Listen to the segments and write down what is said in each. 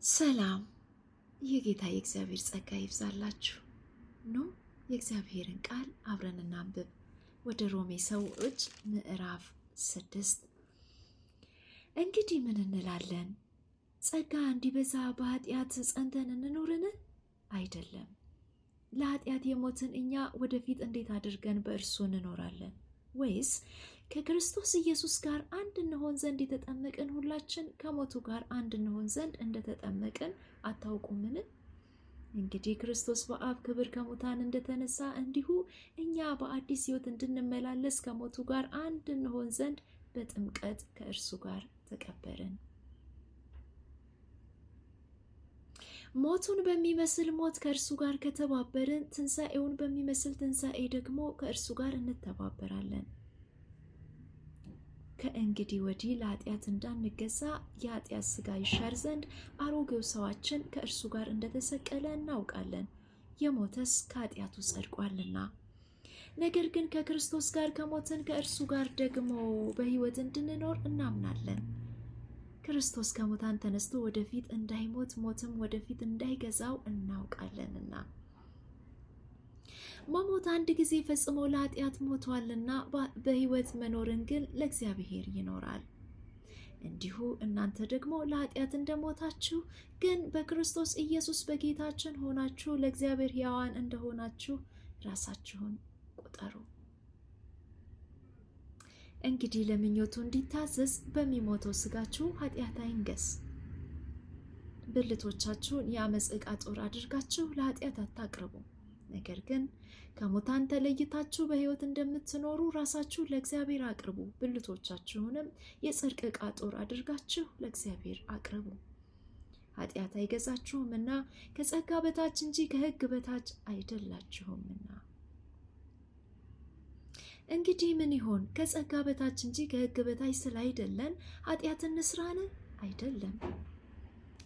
ሰላም የጌታ የእግዚአብሔር ጸጋ ይብዛላችሁ። ኑ የእግዚአብሔርን ቃል አብረን እናንብብ። ወደ ሮሜ ሰዎች ምዕራፍ 6። እንግዲህ ምን እንላለን? ጸጋ እንዲበዛ በኃጢአት ጸንተን እንኖርን? አይደለም። ለኃጢአት የሞትን እኛ ወደፊት እንዴት አድርገን በእርሱ እንኖራለን? ወይስ ከክርስቶስ ኢየሱስ ጋር አንድ እንሆን ዘንድ የተጠመቅን ሁላችን ከሞቱ ጋር አንድ እንሆን ዘንድ እንደተጠመቅን አታውቁምን? እንግዲህ ክርስቶስ በአብ ክብር ከሙታን እንደተነሳ እንዲሁ እኛ በአዲስ ሕይወት እንድንመላለስ ከሞቱ ጋር አንድ እንሆን ዘንድ በጥምቀት ከእርሱ ጋር ተቀበርን። ሞቱን በሚመስል ሞት ከእርሱ ጋር ከተባበርን፣ ትንሣኤውን በሚመስል ትንሣኤ ደግሞ ከእርሱ ጋር እንተባበራለን። ከእንግዲህ ወዲህ ለኃጢአት እንዳንገዛ የኃጢአት ሥጋ ይሻር ዘንድ አሮጌው ሰዋችን ከእርሱ ጋር እንደተሰቀለ እናውቃለን። የሞተስ ከኃጢአቱ ጸድቋልና። ነገር ግን ከክርስቶስ ጋር ከሞትን ከእርሱ ጋር ደግሞ በሕይወት እንድንኖር እናምናለን። ክርስቶስ ከሙታን ተነስቶ ወደፊት እንዳይሞት ሞትም ወደፊት እንዳይገዛው እናውቃለንና። መሞት አንድ ጊዜ ፈጽሞ ለኃጢአት ሞቷልና በሕይወት መኖርን ግን ለእግዚአብሔር ይኖራል። እንዲሁ እናንተ ደግሞ ለኃጢአት እንደሞታችሁ ግን በክርስቶስ ኢየሱስ በጌታችን ሆናችሁ ለእግዚአብሔር ሕያዋን እንደሆናችሁ ራሳችሁን ቁጠሩ። እንግዲህ ለምኞቱ እንዲታዘዝ በሚሞተው ሥጋችሁ ኃጢአት አይንገስ። ብልቶቻችሁን የአመፅ ዕቃ ጦር አድርጋችሁ ለኃጢአት አታቅርቡ። ነገር ግን ከሙታን ተለይታችሁ በሕይወት እንደምትኖሩ ራሳችሁ ለእግዚአብሔር አቅርቡ። ብልቶቻችሁንም የጽድቅ ዕቃ ጦር አድርጋችሁ ለእግዚአብሔር አቅርቡ። ኃጢአት አይገዛችሁምና ከጸጋ በታች እንጂ ከሕግ በታች አይደላችሁምና። እንግዲህ ምን ይሆን? ከጸጋ በታች እንጂ ከሕግ በታች ስላይደለን ኃጢአት እንስራን? አይደለም።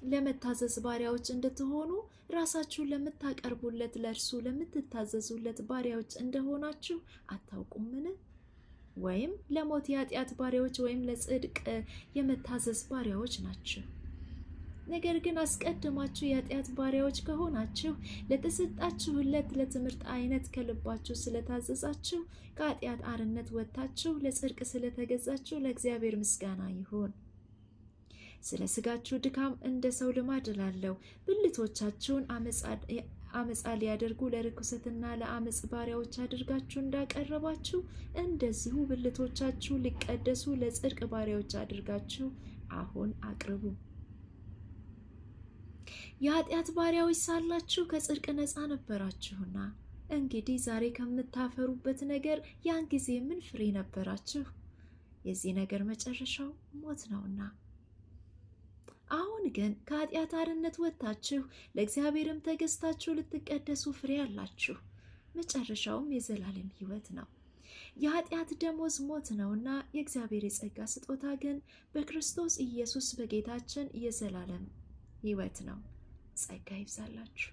ለመታዘዝ ባሪያዎች እንድትሆኑ ራሳችሁን ለምታቀርቡለት ለእርሱ ለምትታዘዙለት ባሪያዎች እንደሆናችሁ አታውቁምን? ወይም ለሞት የኃጢአት ባሪያዎች ወይም ለጽድቅ የመታዘዝ ባሪያዎች ናችሁ። ነገር ግን አስቀድማችሁ የኃጢአት ባሪያዎች ከሆናችሁ ለተሰጣችሁለት ለትምህርት አይነት ከልባችሁ ስለታዘዛችሁ ከኃጢአት አርነት ወጥታችሁ ለጽድቅ ስለተገዛችሁ ለእግዚአብሔር ምስጋና ይሁን። ስለ ሥጋችሁ ድካም እንደ ሰው ልማድ እላለሁ። ብልቶቻችሁን አመፃ ሊያደርጉ ለርኩሰትና ለአመፅ ባሪያዎች አድርጋችሁ እንዳቀረባችሁ እንደዚሁ ብልቶቻችሁ ሊቀደሱ ለጽድቅ ባሪያዎች አድርጋችሁ አሁን አቅርቡ። የኃጢአት ባሪያዎች ሳላችሁ ከጽድቅ ነፃ ነበራችሁና፣ እንግዲህ ዛሬ ከምታፈሩበት ነገር ያን ጊዜ ምን ፍሬ ነበራችሁ? የዚህ ነገር መጨረሻው ሞት ነውና። አሁን ግን ከኃጢአት አርነት ወጥታችሁ ለእግዚአብሔርም ተገዝታችሁ ልትቀደሱ ፍሬ አላችሁ። መጨረሻውም የዘላለም ሕይወት ነው። የኃጢአት ደሞዝ ሞት ነውና የእግዚአብሔር የጸጋ ስጦታ ግን በክርስቶስ ኢየሱስ በጌታችን የዘላለም ሕይወት ነው። ጸጋ ይብዛላችሁ።